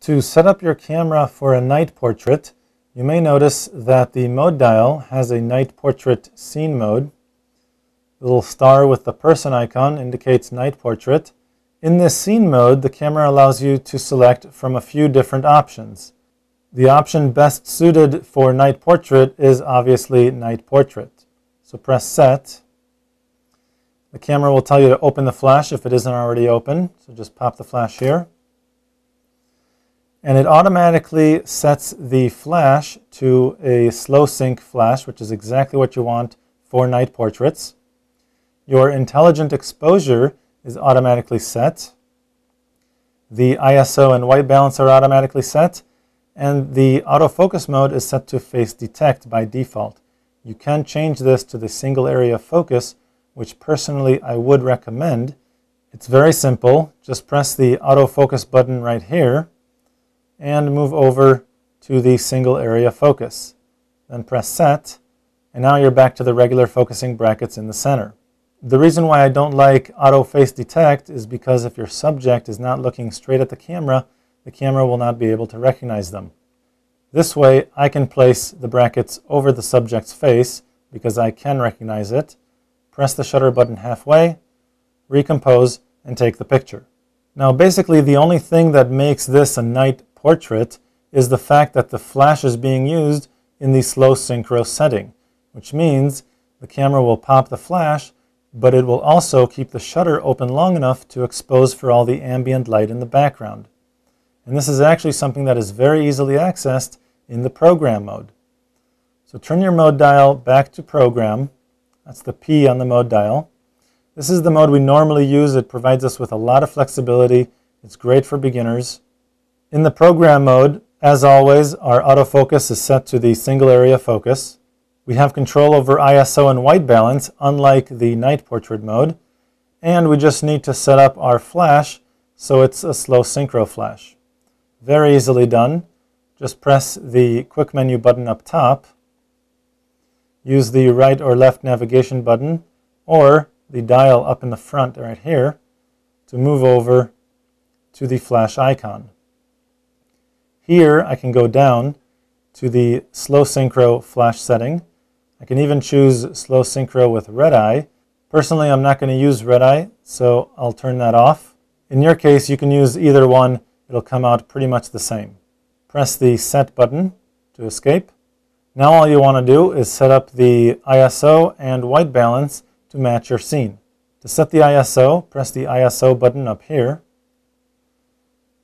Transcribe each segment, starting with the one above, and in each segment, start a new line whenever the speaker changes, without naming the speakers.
To set up your camera for a night portrait, you may notice that the mode dial has a night portrait scene mode. The little star with the person icon indicates night portrait. In this scene mode, the camera allows you to select from a few different options. The option best suited for night portrait is obviously night portrait. So press set. The camera will tell you to open the flash if it isn't already open. So just pop the flash here. And it automatically sets the flash to a slow sync flash, which is exactly what you want for night portraits. Your intelligent exposure is automatically set. The ISO and white balance are automatically set. And the autofocus mode is set to face detect by default. You can change this to the single area focus, which personally I would recommend. It's very simple. Just press the autofocus button right here and move over to the single area focus. Then press set, and now you're back to the regular focusing brackets in the center. The reason why I don't like auto face detect is because if your subject is not looking straight at the camera will not be able to recognize them. This way, I can place the brackets over the subject's face because I can recognize it. Press the shutter button halfway, recompose, and take the picture. Now, basically, the only thing that makes this a night portrait is the fact that the flash is being used in the slow synchro setting, which means the camera will pop the flash, but it will also keep the shutter open long enough to expose for all the ambient light in the background. And this is actually something that is very easily accessed in the program mode. So turn your mode dial back to program. That's the P on the mode dial. This is the mode we normally use. It provides us with a lot of flexibility. It's great for beginners. In the program mode, as always, our autofocus is set to the single area focus. We have control over ISO and white balance, unlike the night portrait mode. And we just need to set up our flash so it's a slow synchro flash. Very easily done. Just press the quick menu button up top. Use the right or left navigation button or the dial up in the front right here to move over to the flash icon. Here I can go down to the slow synchro flash setting. I can even choose slow synchro with red eye. Personally, I'm not going to use red eye, so I'll turn that off. In your case, you can use either one. It'll come out pretty much the same. Press the set button to escape. Now all you want to do is set up the ISO and white balance to match your scene. To set the ISO, press the ISO button up here.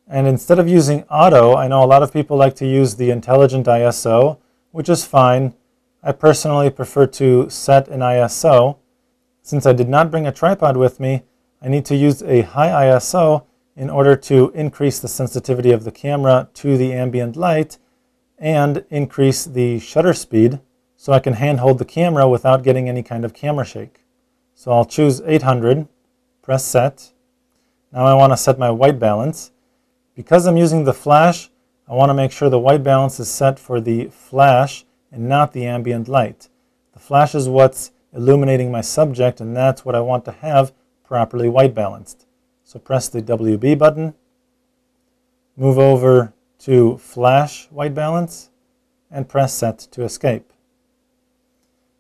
And instead of using auto, I know a lot of people like to use the intelligent ISO, which is fine. I personally prefer to set an ISO. Since I did not bring a tripod with me, I need to use a high ISO in order to increase the sensitivity of the camera to the ambient light and increase the shutter speed so I can handhold the camera without getting any kind of camera shake. So I'll choose 800, press set. Now I want to set my white balance. Because I'm using the flash, I want to make sure the white balance is set for the flash and not the ambient light. The flash is what's illuminating my subject, and that's what I want to have properly white balanced. So press the WB button, move over to flash white balance, and press set to escape.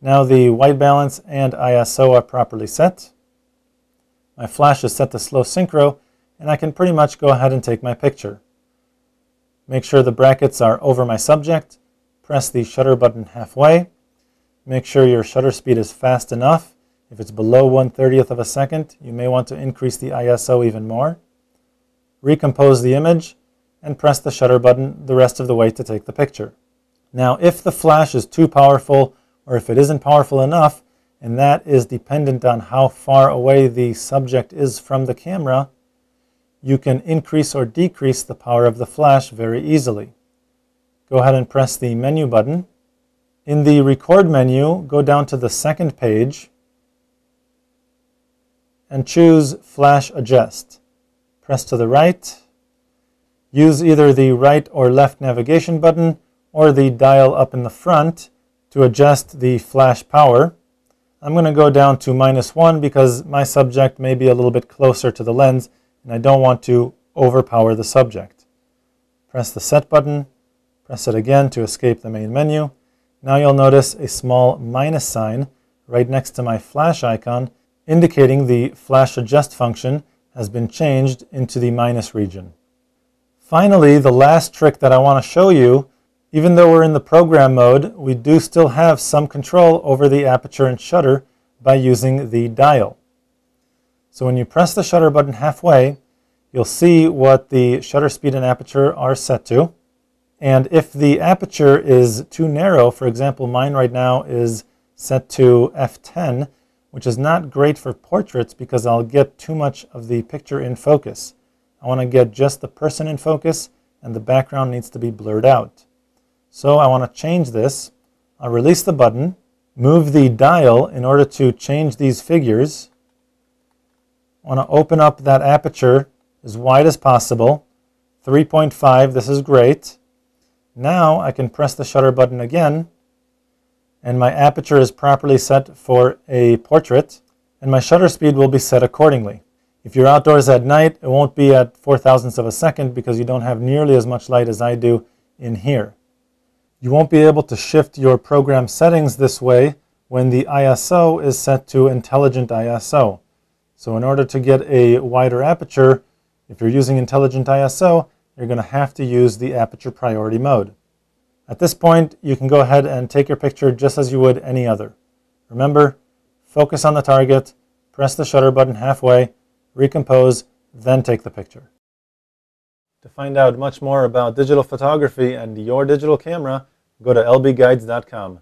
Now the white balance and ISO are properly set. My flash is set to slow synchro, and I can pretty much go ahead and take my picture. Make sure the brackets are over my subject, press the shutter button halfway, make sure your shutter speed is fast enough. If it's below 1/30th of a second, you may want to increase the ISO even more. Recompose the image and press the shutter button the rest of the way to take the picture. Now, if the flash is too powerful or if it isn't powerful enough, and that is dependent on how far away the subject is from the camera, you can increase or decrease the power of the flash very easily. Go ahead and press the menu button. In the record menu, go down to the second page and choose Flash Adjust. Press to the right. Use either the right or left navigation button or the dial up in the front to adjust the flash power. I'm going to go down to -1 because my subject may be a little bit closer to the lens and I don't want to overpower the subject. Press the Set button, press it again to escape the main menu. Now you'll notice a small minus sign right next to my flash icon, indicating the flash adjust function has been changed into the minus region. Finally, the last trick that I want to show you, even though we're in the program mode, we do still have some control over the aperture and shutter by using the dial. So when you press the shutter button halfway, you'll see what the shutter speed and aperture are set to. And if the aperture is too narrow, for example, mine right now is set to f10, which is not great for portraits because I'll get too much of the picture in focus. I want to get just the person in focus and the background needs to be blurred out. So I want to change this. I'll release the button, move the dial in order to change these figures. I want to open up that aperture as wide as possible. 3.5, this is great. Now I can press the shutter button again, and my aperture is properly set for a portrait, and my shutter speed will be set accordingly. If you're outdoors at night, it won't be at 4,000ths of a second because you don't have nearly as much light as I do in here. You won't be able to shift your program settings this way when the ISO is set to Intelligent ISO. So in order to get a wider aperture, if you're using Intelligent ISO, you're going to have to use the aperture priority mode. At this point, you can go ahead and take your picture just as you would any other. Remember, focus on the target, press the shutter button halfway, recompose, then take the picture. To find out much more about digital photography and your digital camera, go to lbguides.com.